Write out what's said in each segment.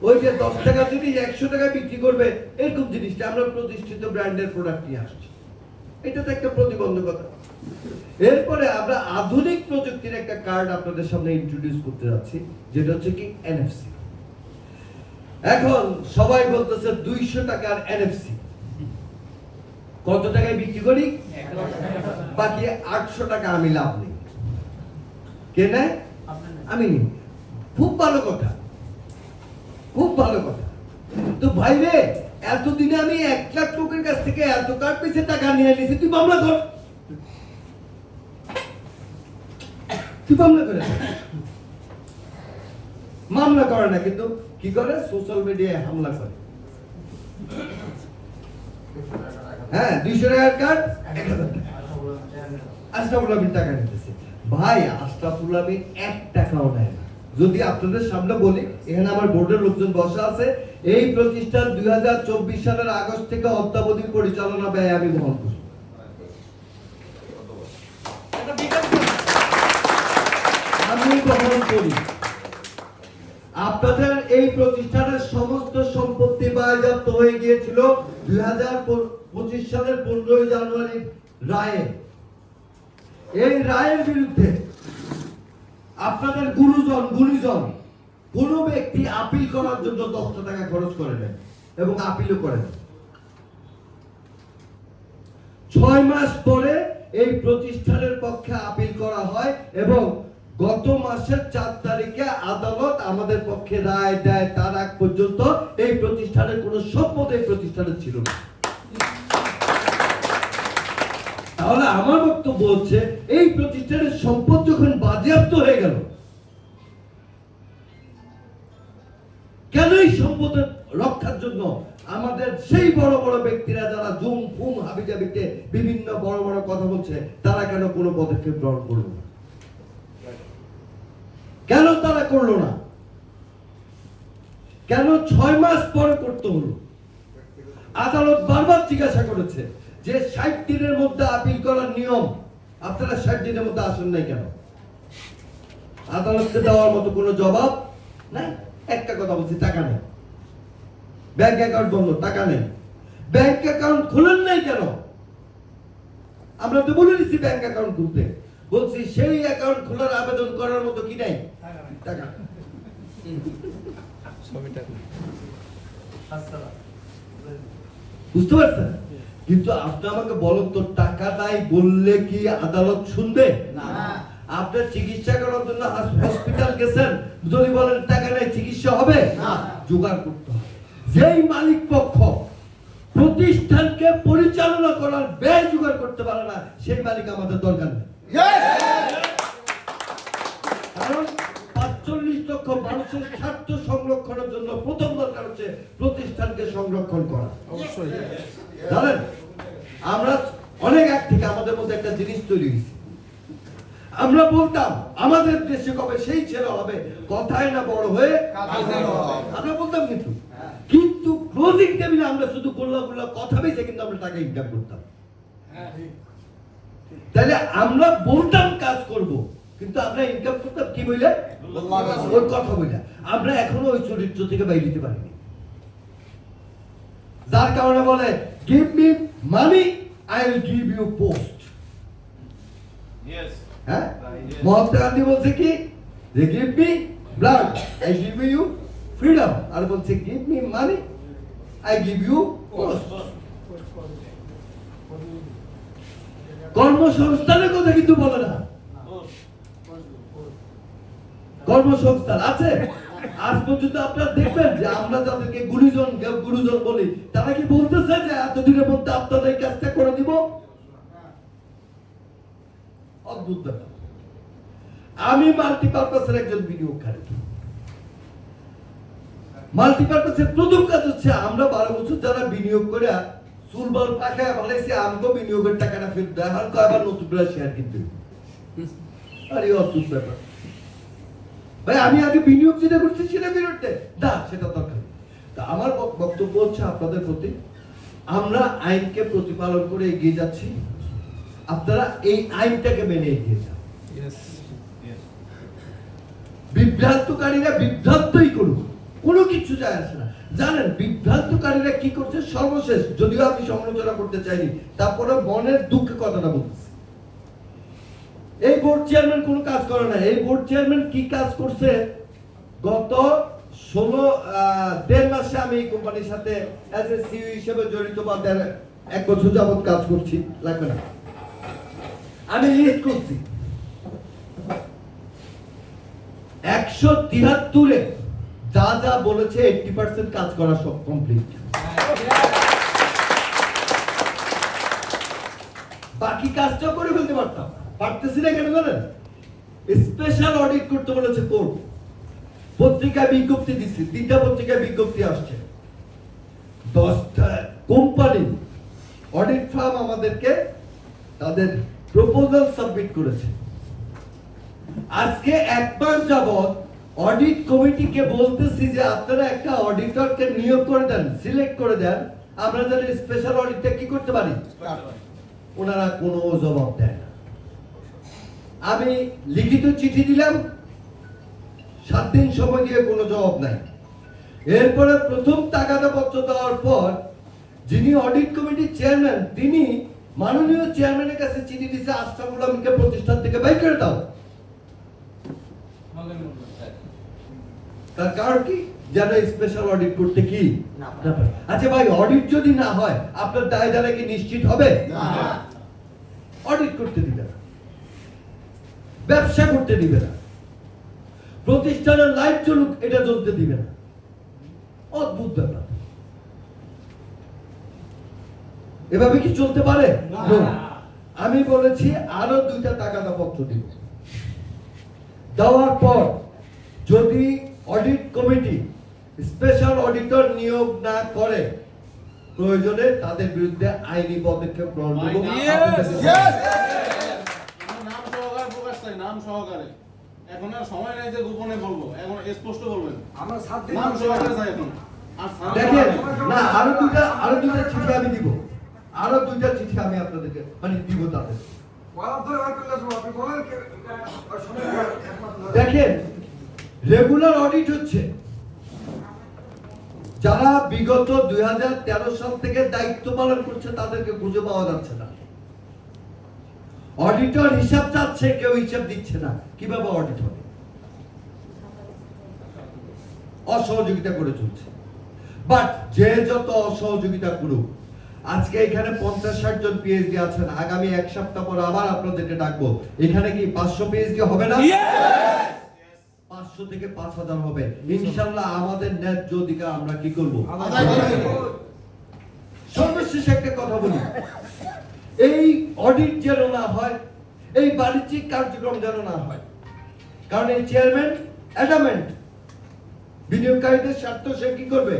ওই যে 10 টাকা জিনিস 100 টাকায় বিক্রি করবে, এরকম জিনিসটা আমরা প্রতিষ্ঠিত ব্র্যান্ডের প্রোডাক্ট নিয়ে আসছি। এটা তো একটা প্রতিবন্ধকতা। এরপরে আমরা আধুনিক প্রযুক্তির একটা কার্ড আপনাদের সামনে ইন্ট্রোডিউস করতে যাচ্ছি, যেটা হচ্ছে কি এনএফসি। এখন সবাই বলতেছে 200 টাকার এনএফসি কত টাকায় বিক্রি করি, বাকি 800 টাকা আমি লাভ নেই। কে নেয়? আমি নিই। খুব ভালো কথা, খুব ভালো কথা। তো ভাই রে, এতদিনে আমি 1 লাখ লোকের কাছ থেকে এত কার পিছে টাকা নিয়ে নিয়েছি, তুই মামলা কর। তুই মামলা করে, মামলা করে না, কিন্তু কি করে? সোশ্যাল মিডিয়ায় হামলা করে। হ্যাঁ, 200 টাকার কার্ড 1000 টাকা। আশরাফুল আমিন টাকা নিতেছে। ভাই, আশরাফুল আমিন 1 টাকাও নেয় না। যদি আপনাদের সামনে বলি, এখানে আমার বোর্ডের লোকজন বসা আছে, এই প্রতিষ্ঠান 2024 সালের আগস্ট থেকে অদ্যাবধি পরিচালনা ব্যয় আমি বহন করি। আমি বহন করি। আপনাদের এই প্রতিষ্ঠানের সমস্ত সম্পত্তি বাজেয়াপ্ত হয়ে গিয়েছিল 2025 সালের 15 জানুয়ারি রায়ে। এই রায়ের বিরুদ্ধে আপনাদের গুণীজন কোন ব্যক্তি আপিল করার জন্য 10 টাকা খরচ করে নেয় এবং আপিলও করে নেয়। 6 মাস পরে এই প্রতিষ্ঠানের পক্ষে আপিল করা হয় এবং গত মাসের 4 তারিখে আদালত আমাদের পক্ষে রায় দেয়। তার আগ পর্যন্ত এই প্রতিষ্ঠানের কোনো সম্পদ এই প্রতিষ্ঠানের ছিল না। তাহলে আমার বক্তব্য হচ্ছে, এই প্রতিষ্ঠানের সম্পদ যখন বাজেয়াপ্ত হয়ে গেল, কেন এই সম্পদের রক্ষার জন্য আমাদের সেই বড় বড় ব্যক্তিরা যারা জুম ফুম হাবিজাবিতে বিভিন্ন বড় বড় কথা বলছে, তারা কেন কোনো পদক্ষেপ গ্রহণ করল না? কেন তারা করলো না? কেন 6 মাস পরে করতে হলো? আদালত বারবার জিজ্ঞাসা করেছে যে 60 দিনের মধ্যে আপিল করার নিয়ম, আপনারা 60 দিনের মধ্যে আসেন নাই কেন? আদালতকে দেওয়ার মতো কোনো জবাব নাই। একটা কথা বলছি, টাকা নেই, ব্যাংক অ্যাকাউন্ট বন্ধ, টাকা নেই। ব্যাংক অ্যাকাউন্ট খুলেন নাই কেন? আমরা তো বলে দিচ্ছি ব্যাংক অ্যাকাউন্ট খুলতে, বলছি সেই অ্যাকাউন্ট খোলার আবেদন করার মতো কি নাই? টাকা। বুঝতে পারছেন? কিন্তু আপনি আমাকে বলেন তো, টাকা নাই বললে কি আদালত শুনবে? না। আপনার চিকিৎসা করার জন্য হসপিটাল গেছেন, যদি বলেন টাকা নাই, চিকিৎসা হবে না? জোগাড় করতে হবে। যেই মালিক পক্ষ প্রতিষ্ঠানকে পরিচালনা করার ব্যয় জোগাড় করতে পারে না, সেই মালিক আমাদের দরকার নেই। কারণ ৪৫ লক্ষ মানুষের স্বার্থ সংরক্ষণের জন্য প্রথম দরকার হচ্ছে প্রতিষ্ঠানকে সংরক্ষণ করা। অবশ্যই জানেন, আমরা অনেক আগ থেকে আমাদের মধ্যে একটা জিনিস তৈরি হয়েছে। আমরা বলতাম আমাদের দেশে কবে সেই ছেলে হবে, কথায় না বড় হয়ে আমরা বলতাম, কিন্তু ক্লোজিং টেবিলে আমরা শুধু গোল্লা কথা বেঁচে কিন্তু আমরা টাকা ইনকাম করতাম। তাহলে আমরা বলতাম কাজ করব, কিন্তু আমরা ইনকাম করতাম কি বলে? ওই কথা বলে। আমরা এখনো ওই চরিত্র থেকে বাইরে যেতে পারিনি, যার কারণে বলে give me money, I will give you post. হ্যাঁ, মহাত্মা গান্ধী বলছে কি, যে give me blood, I give you freedom. আর বলছে give me money, I give you post. কর্মসংস্থানের কথা কিন্তু বলে না। কর্মসংস্থান আছে। আজ পর্যন্ত আপনারা দেখবেন যে আমরা যাদেরকে গুরুজন বলি, তারা কি বলতেছে যে এতদিনের মধ্যে আপনারা এই কাজটা করে দিব? অদ্ভুত ব্যাপার। আমি মাল্টিপারপাসের একজন বিনিয়োগকারী। মাল্টিপারপাসের প্রথম কাজ হচ্ছে, আমরা 12 বছর যারা বিনিয়োগ করে চুলবাল পাকায় ভালাইছি, আমগো বিনিয়োগের টাকাটা ফেরত দেয়, আর আবার নতুন করে শেয়ার কিনতে। আরে অদ্ভুত ব্যাপার ভাই। আমি আগে বিনিয়োগ যেটা করছি সেটা ফেরত দেয় না, সেটা দরকার। তা আমার বক্তব্য হচ্ছে আপনাদের প্রতি, আমরা আইনকে প্রতিপালন করে এগিয়ে যাচ্ছি, আপনারা এই আইনটাকে মেনে এগিয়ে যান। বিভ্রান্তকারীরা বিভ্রান্তই করুক, কোনো কিছু যায় আসে না। জানেন বিভ্রান্তকারীরা কি করছে সর্বশেষ, যদিও আমি সমালোচনা করতে চাইনি, তারপরে মনের দুঃখে কথাটা বলতেছি। এই বোর্ড চেয়ারম্যান কোনো কাজ করে না। এই বোর্ড চেয়ারম্যান কি কাজ করছে, গত 1.5 মাসে আমি এই কোম্পানির সাথে অ্যাজ এ সিইও হিসেবে জড়িত, বা 1 বছর যাবত কাজ করছি, লাগবে না, আমি লিস্ট করছি 173-এ যা যা বলেছে 80% কাজ করা সব কমপ্লিট। বাকি কাজটা করে ফেলতে পারতাম, পারতেছি না কেন জানেন? স্পেশাল অডিট করতে বলেছে কোর্ট, পত্রিকায় বিজ্ঞপ্তি দিচ্ছি, 3টা পত্রিকায় বিজ্ঞপ্তি আসছে, 10টা কোম্পানি অডিট ফার্ম আমাদেরকে তাদের প্রপোজাল সাবমিট করেছে। আজকে 1 মাস যাবত অডিট কমিটিকে বলতেছি যে আপনারা একটা অডিটরকে নিয়োগ করে দেন, সিলেক্ট করে দেন, আমরা যেন স্পেশাল অডিটটা কি করতে পারি। ওনারা কোনো জবাব দেয় না। আমি লিখিত চিঠি দিলাম, 7 দিন সময় দিয়ে কোনো জবাব নাই। এরপরে প্রথম তাগাদা পত্র দেওয়ার পর যিনি অডিট কমিটির চেয়ারম্যান, তিনি মাননীয় চেয়ারম্যানের কাছে চিঠি দিয়েছে, আশরাফুল আলমকে প্রতিষ্ঠান থেকে বাইর করে দাও। তার কারণ কি, যেন স্পেশাল অডিট করতে কি না পারে। আচ্ছা ভাই, অডিট যদি না হয় আপনার দায় দাঁড়া কি নিশ্চিত হবে? অডিট করতে দিবে না, ব্যবসা করতে দিবে না, প্রতিষ্ঠানের লাইট চলুক এটা চলতে দিবে না। অদ্ভুত ব্যাপার। এভাবে কি চলতে পারে? আমি বলেছি আরো 2টা তাগাদা পত্র দিব, দেওয়ার পর যদি অডিট কমিটি স্পেশাল অডিটর নিয়োগ না করে, প্রয়োজনে তাদের বিরুদ্ধে আইনি পদক্ষেপ গ্রহণ করব। নাম সহকারে, এখন আর সময় নাই যে গোপনে বলবো, এখন স্পষ্ট বলবেন। আমরা 7 দিন নাম সহকারে চাই এখন। দেখেন না, আরো দুইটা চিঠি আমি দিব, আরো 2টা চিঠি আমি আপনাদেরকে দিব তাদের। দেখেন রেগুলার অডিট হচ্ছে, যারা বিগত 2013 সাল থেকে দায়িত্ব পালন করছে তাদেরকে খুঁজে পাওয়া যাচ্ছে না। অডিটর হিসাব চাচ্ছে, কেউ হিসাব দিচ্ছে না, কিভাবে অডিট হবে? অসহযোগিতা করে চলছে। বাট যে যত অসহযোগিতা করুক, আজকে এখানে 50-60 জন পিএইচডি আছেন, আগামী 1 সপ্তাহ পর আবার আপনাদেরকে ডাকবো। এখানে কি 500 পিএইচডি হবে না? 500 থেকে 5000 হবে ইনশাআল্লাহ। আমাদের ন্যায্য অধিকার আমরা কি করব? সর্বশেষ একটা কথা বলি, এই অডিট যেন না হয়, এই বাণিজ্যিক কার্যক্রম যেন না হয়, কারণ এই চেয়ারম্যান অ্যাডামেন্ট বিনিয়োগকারীদের স্বার্থ সে কি করবে?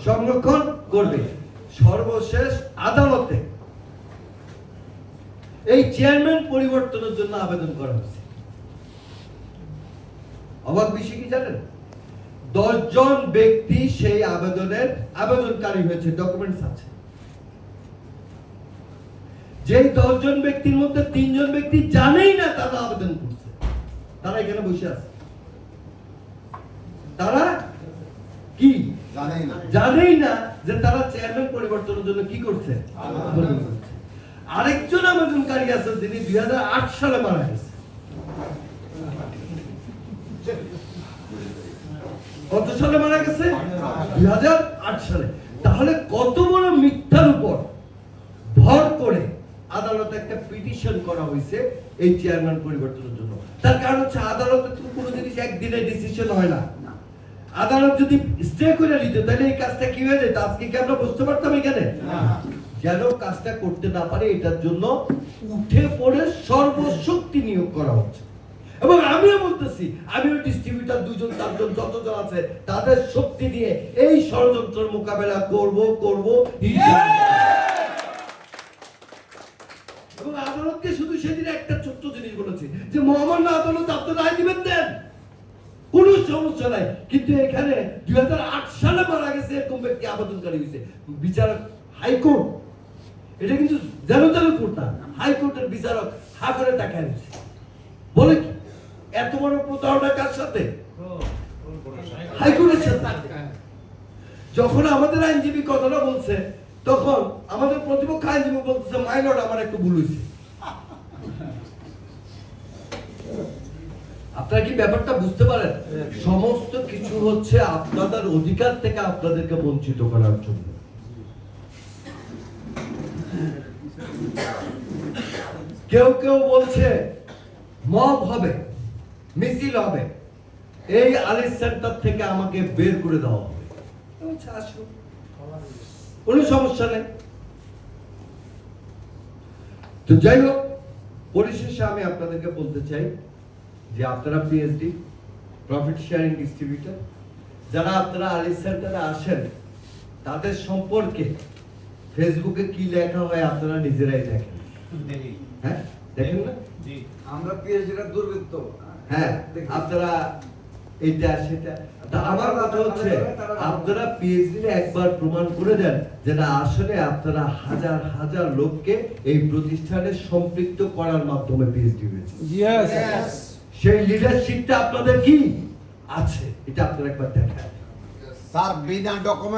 সংরক্ষণ করবে। সর্বশেষ আদালতে এই চেয়ারম্যান পরিবর্তনের জন্য আবেদন করা হয়েছে। অবাক বিষয় কি জানেন? 10 জন ব্যক্তি সেই আবেদনকারী হয়েছে, ডকুমেন্টস আছে। যেই 10 জন ব্যক্তির মধ্যে 3 জন ব্যক্তি জানেই না তারা আবেদন করছে, তারা এখানে বসে আছে। তারা কি জানেই না যে তারা চেয়ারম্যান পরিবর্তনের জন্য কি করছে, আবেদন করছে। আরেকজন আবেদনকারী আছে যিনি 2008 সালে মারা গেছে। কত সালে মারা গেছে? 2008 সালে। তাহলে কত বড় মিথ্যার উপর ভর করে আদালতে একটা পিটিশন করা হয়েছে এই চেয়ারম্যান পরিবর্তনের জন্য। তার কারণ হচ্ছে আদালতে কোনো জিনিস একদিনে ডিসিশন হয় না। আদালত যদি স্টে করে দিত তাহলে এই কাজটা কি হয়ে যেত? আজকে কি আমরা বুঝতে পারতাম এখানে? যেন কাজটা করতে না পারে এটার জন্য উঠে পড়ে সর্বশক্তি নিয়োগ করা হচ্ছে। এবং আমিও বলতেছি, আমিও ডিস্ট্রিবিউটর 2 জন 4 জন যতজন আছে তাদের শক্তি দিয়ে এই ষড়যন্ত্রের মোকাবেলা করব। এবং আদালতকে শুধু সেদিন একটা ছোট্ট জিনিস বলেছি যে মহামান্য আদালত আপনারা রায় দিবেন, দেন, কোনো সমস্যা নাই। কিন্তু এখানে 2008 সালে মারা গেছে এরকম ব্যক্তি আবেদনকারী হয়েছে। বিচারক হাইকোর্ট, এটা কিন্তু যেন কোর্ট না, হাইকোর্টের বিচারক হা করে তাকায় রয়েছে। বলে কি এত বড় প্রতারণা কার সাথে? হাইকোর্টের সাথে। যখন আমাদের আইনজীবী কথাটা বলছে তখন আমাদের প্রতিপক্ষ আইনজীবী বলতেছে মাই লর্ড আমার একটু ভুল হয়েছে। আপনারা কি ব্যাপারটা বুঝতে পারেন? সমস্ত কিছু হচ্ছে আপনাদের অধিকার থেকে আপনাদেরকে বঞ্চিত করার জন্য। কেউ কেউ বলছে মব হবে, মিছিল হবে, এই আলিস সেন্টার থেকে আমাকে বের করে দেওয়া হবে। আচ্ছা, আসুন, কোনো সমস্যা নেই। তো যাই হোক, পরিশেষে আমি আপনাদেরকে বলতে চাই যে আপনারা পিএইচডি প্রফিট শেয়ারিং ডিস্ট্রিবিউটর যারা আপনারা আলিস সেন্টারে আসেন, তাদের সম্পর্কে ফেসবুকে কি লেখা হয় আপনারা নিজেরাই দেখেন। হ্যাঁ, দেখেন না? আমরা পিএইচডিটা দুর্বৃত্ত। হ্যাঁ, আপনারা এটা সেটা। তা আমার কথা হচ্ছে আপনারা পিএইচডি একবার প্রমাণ করে দেন যে না, আসলে আপনারা হাজার হাজার লোককে এই প্রতিষ্ঠানে সম্পৃক্ত করার মাধ্যমে পিএইচডি হয়েছে। সেই লিডারশিপটা আপনাদের কি আছে, এটা আপনারা একবার দেখান। স্যার বিনা ডকুমেন্ট